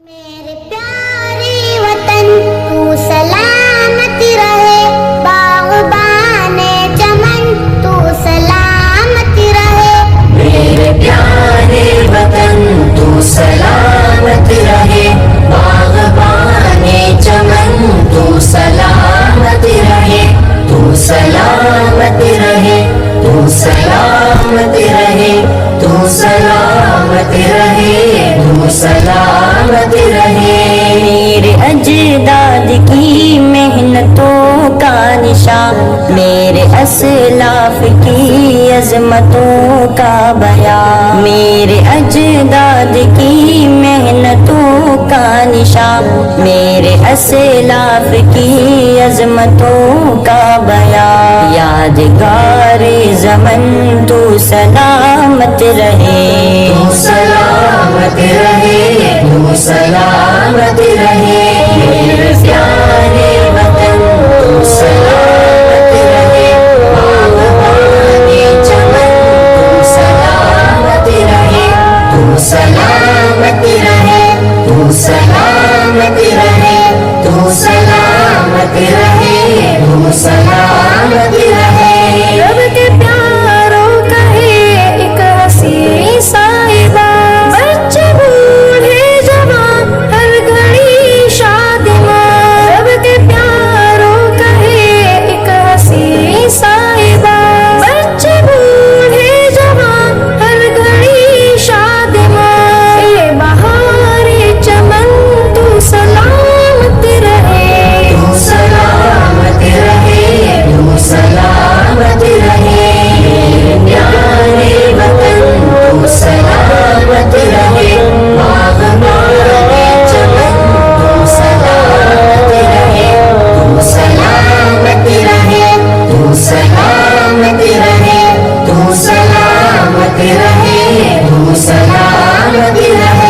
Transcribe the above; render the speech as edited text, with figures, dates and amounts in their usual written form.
मेरे प्यारे वतन तू सलामत रहे, बाग़बाने चमन तू सलामत रहे। मेरे प्यारे वतन तू सलामत रहे, बाग़बाने चमन तू सलामत रहे, तू सलामत रहे, तू सलामत रहे, तू सलामत रहे, तू सलामत रहे। मेरे अजदाद की मेहनतों का निशान, मेरे असलाफ की अज़मतों का बयान, मेरे अजदाद की मेहनतों का निशान, मेरे असलाफ की अज़मतों का बयान। यादगारे ज़मन तू सलामत रहे, तू सलामत रहे, तू सलामत रहे। मेरे प्यारे वतन तू सलामत रहे, बाग़बाने चमन तू सलामत रहे, तू सलामत रहे, तू सलामत रहे, तू सलामत रहे, तू सलामत रहे। रब के प्यारों का है एक हसी साहिबा, बच्चे बूढ़े जवान हर घड़ी शादिमां। रब के प्यारों का है एक हसी साहिबा, बच्चे बूढ़े जवान हर घड़ी शादिमां। ये बहारे चमन तू सलामत रहे, तू सलामत रहे, तू सलामत रहे। मेरे प्यारे वतन तू सलामत रहे, बाग़बाने चमन तू सलामत रहे, तू सलामत रहे, तू सलामत रहे, तू सलामत रहे, तू सलामत रहे।